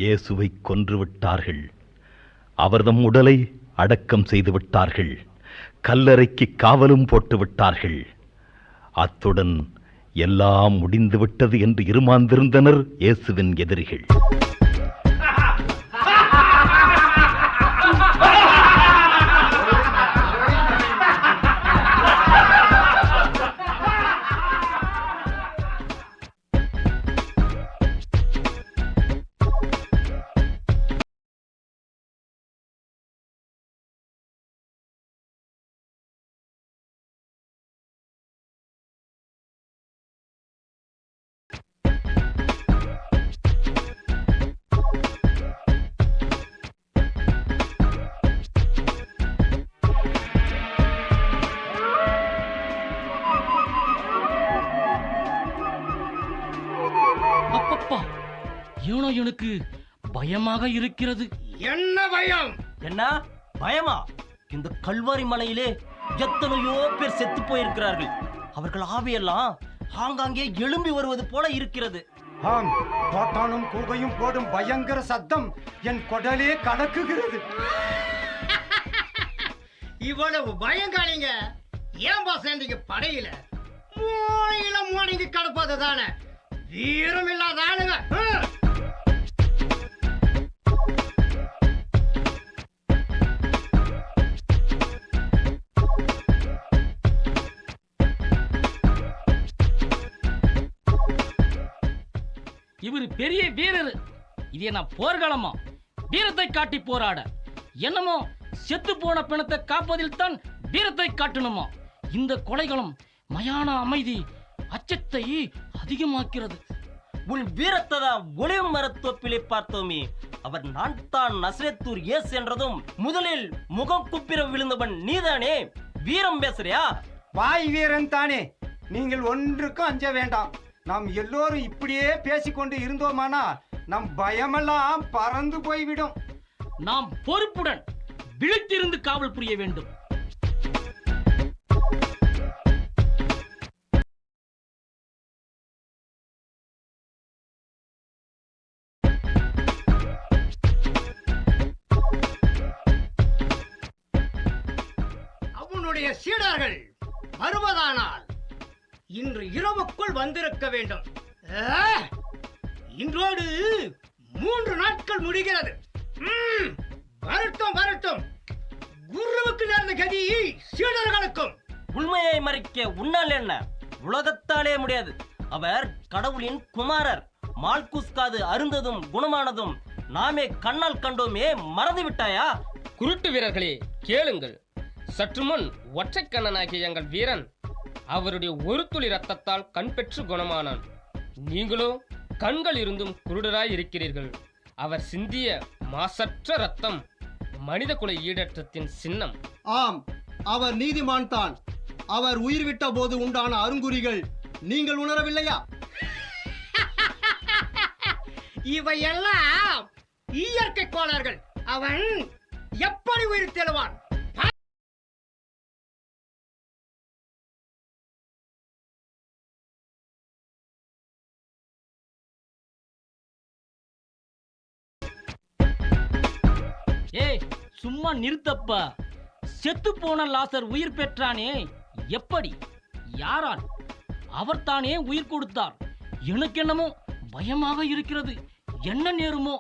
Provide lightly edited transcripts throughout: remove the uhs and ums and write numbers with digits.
இயேசுவை கொன்றுவிட்டார்கள். அவர்தம் உடலை அடக்கம் செய்து விட்டார்கள். கல்லறைக்கு காவலும் போட்டு விட்டார்கள். அத்துடன் எல்லாம் முடிந்துவிட்டது என்று இருமாந்திருந்தனர் இயேசுவின் எதிரிகள். எனக்கு பயமாக இருக்கிறது. என்ன பயம்? என்ன பயமா? இந்த கல்வாரி மலையிலே எத்தனையோ பேர் செத்து போயிருக்கிறார்கள். அவர்கள் ஆவியெல்லாம் ஆங்காங்கே எழும்பி வருவது போல இருக்கிறது. ஆம், கோட்டானும் கூகையும் போடும் பயங்கர சத்தம் என் கொடலே கலக்குகிறது. இவ்வளவு பயங்காலிங்க ஏன்பா சேர்ந்தீங்க படையில? மூளையில மூளைக்கு கடப்பது தானே, வீரம் இல்லாத ஆளுங்க. இவர் பெரிய வீரர். இது என்ன போர்க்களமா? வீரத்தை காட்டி போராட என்னமோ செத்து போன பிணத்தை காப்பதில் தான் வீரத்தை காட்டணுமா? இந்த கொலைகளும் மயான அமைதி அச்சத்தை அதிகமாக்கிறது. உன் வீரத்தை தான் ஒளிவு மரத்தோப்பிலே பார்த்தோமே. அவர் நான் தான் நசரேத்தூர் இயேசு என்றதும் முதலில் முகம் குப்பிர விழுந்தவன் நீதானே. வீரம் பேசுறியா? வாய் வீரன் தானே. நீங்கள் ஒன்றுக்கும் அஞ்ச வேண்டாம். நாம் எல்லோரும் இப்படியே பேசிக்கொண்டு இருந்தோமானா நம் பயமெல்லாம் பறந்து போய்விடும். நாம் பொறுப்புடன் விழித்திருந்து காவல் புரிய வேண்டும். அவனுடைய சீடர்கள் வருவதானால் இன்று இரவுக்குள் வந்திருக்க வேண்டும். இன்றோடு 3 நாட்கள் முடிகிறது. வரட்டும் வரட்டும். குருவுக்கு நேர்ந்த கதி சீடர்களுக்கும். உண்மையை மறைக்க உன்னால் என்ன? உலகத்தாலே முடியாது. அவர் கடவுளின் குமாரர். மால்குஸ் காது அருந்ததும் குணமானதும் நாமே கண்ணால் கண்டோமே, மறந்து விட்டாயா? குருட்டு வீரர்களே கேளுங்கள். சற்று முன் ஒற்றைக்கண்ணனாகிய எங்கள் வீரன் அவருடைய ஒரு துளி ரத்தத்தால் கண் பெற்று குணமானான். நீங்களோ கண்கள் இருந்தும் குருடராய் இருக்கிறீர்கள். அவர் சிந்திய மாசற்ற ரத்தம் மனித குல ஈடற்றத்தின் சின்னம். ஆம், அவர் நீதிமான் தான். அவர் உயிர் விட்ட போது உண்டான அருங்குறிகள் நீங்கள் உணரவில்லையா? இவையெல்லாம் இயற்கை கோளாறுகள். அவன் எப்படி உயிர் தெழுவான்? ஏய், சும்மா நிறுத்தப்பா. செத்து போன லாசர் உயிர் பெற்றானே, எப்படி? யாரால்? அவர் தானே உயிர் கொடுத்தார். எனக்கு என்னமோ பயமாக இருக்கிறது. என்ன நேருமோ?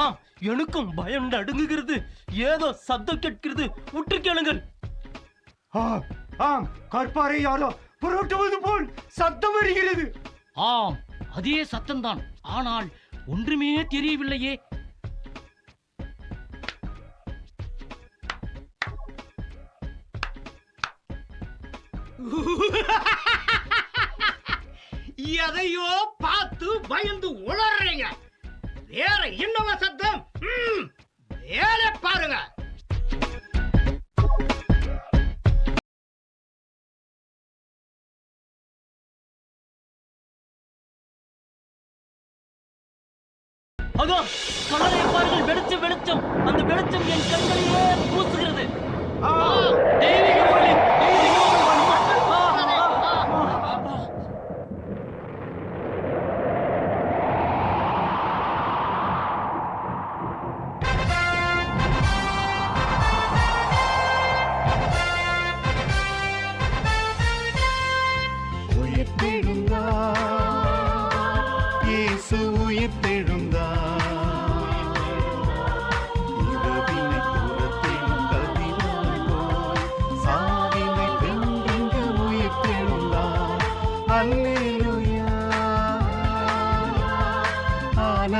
ஆம், எனக்கும் பயம் நடுங்குகிறது. ஏதோ சத்தம் கேட்கிறது. உற்று கேளுங்கள். ஆம் ஆம், கற்பாறை யாரோ புரட்டுவது போல் சத்தம் வருகிறது. ஆம், அதே சத்தம்தான். ஆனால் ஒன்றுமே தெரியவில்லையே. எதையோ பார்த்து பயந்து உளறீங்க. வேற இன்னொரு சத்தம். வேலை பாருங்க. அதோ கடலை பாருங்கள். வெளிச்சம் வெளிச்சம். அந்த வெளிச்சம் என் கண்களிலே பூசுகிறது. தெய்வீக ஒளி, தெய்வீக ஒளி.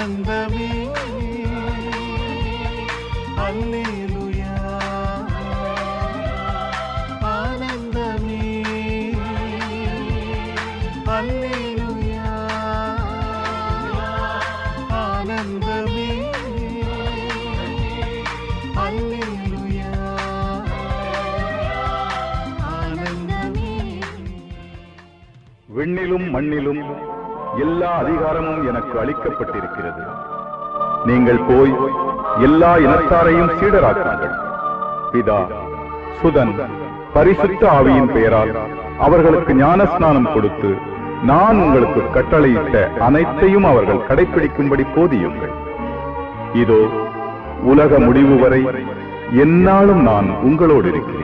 ஆனந்தமே அல்லேலூயா ஆனந்தமே அல்லேலூயா ஆனந்தமே அல்லேலூயா ஆனந்தமே. விண்ணிலும் மண்ணிலும் எல்லா அதிகாரமும் எனக்கு அளிக்கப்பட்டிருக்கிறது. நீங்கள் போய் எல்லா இனத்தாரையும் சீடராக்குங்கள். பிதா, சுதன், பரிசுத்த ஆவியின் பெயரால் அவர்களுக்கு ஞானஸ்நானம் கொடுத்து நான் உங்களுக்கு கட்டளையிட்ட அனைத்தையும் அவர்கள் கடைபிடிக்கும்படி போதியுங்கள். இதோ உலக முடிவு வரை எந்நாளும் நான் உங்களோடு இருக்கிறேன்.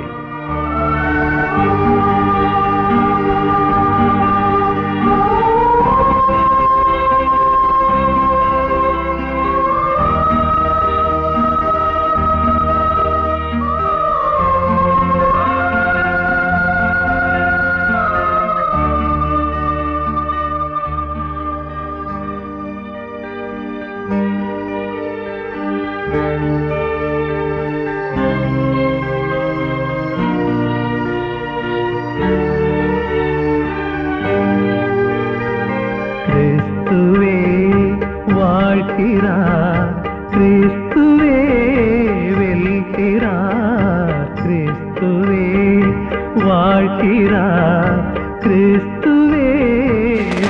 கிறிஸ்துவே வாழ்கிறார், கிறிஸ்துவே வெல்கிறார், கிறிஸ்துவே வாழ்கிறார், கிறிஸ்துவே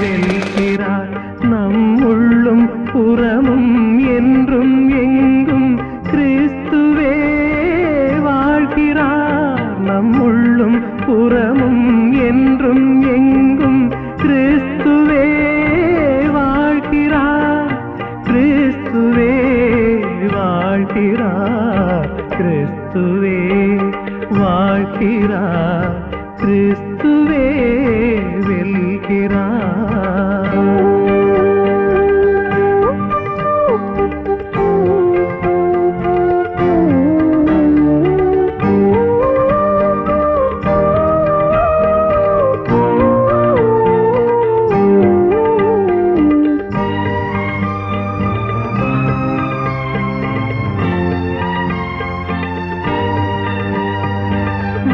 வெல்கிறார். நம் உள்ளும் புறமும் என்றும் எங்கும் கிறிஸ்துவே வாழ்கிறார். நம் உள்ளும் புறமும் என்றும் எங்கும் கிறிஸ்துவே வாழ்கிறார், கிறிஸ்துவே வாழ்கிறார், கிறிஸ்துவே வாழ்கிறார், கிறிஸ்துவே வெல்கிறார்.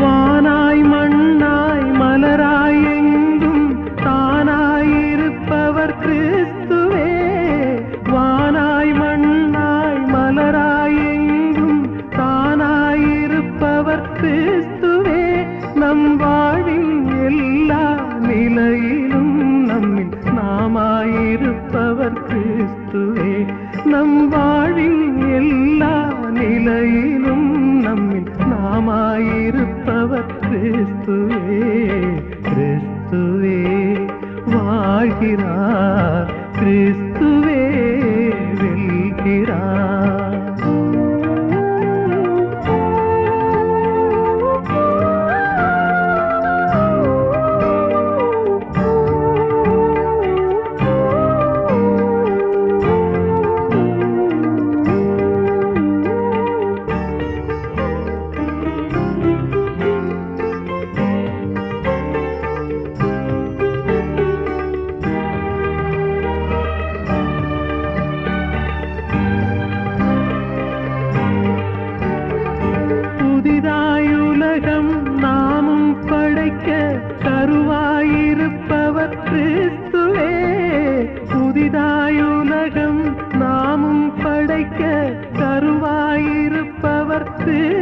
வானாய் மண்ணாய் மலராய் எங்கும் தானாயிருப்பவர் கிறிஸ்துவே. வானாய் மண்ணாய் மலராய் எங்கும் தானாயிருப்பவர் கிறிஸ்துவே. நம் வாழ்வின் எல்லா நிலையிலும் நம்மில் நாமாயிருப்பவர் கிறிஸ்துவே. நம் வாழ்வின் எல்லா நிலையிலும் நம்மில் நாமாயிருப்பவர் கிறிஸ்துவே. கிறிஸ்துவே வாழ்கிறார், கிறிஸ்துவே வெல்கிறார். புதிதாயுலகம் நாமும் படைக்க கருவாயிருப்பவர் கிறிஸ்துவே. புதிதாயுலகம் நாமும் படைக்க கருவாயிருப்பவர் கிறிஸ்துவே.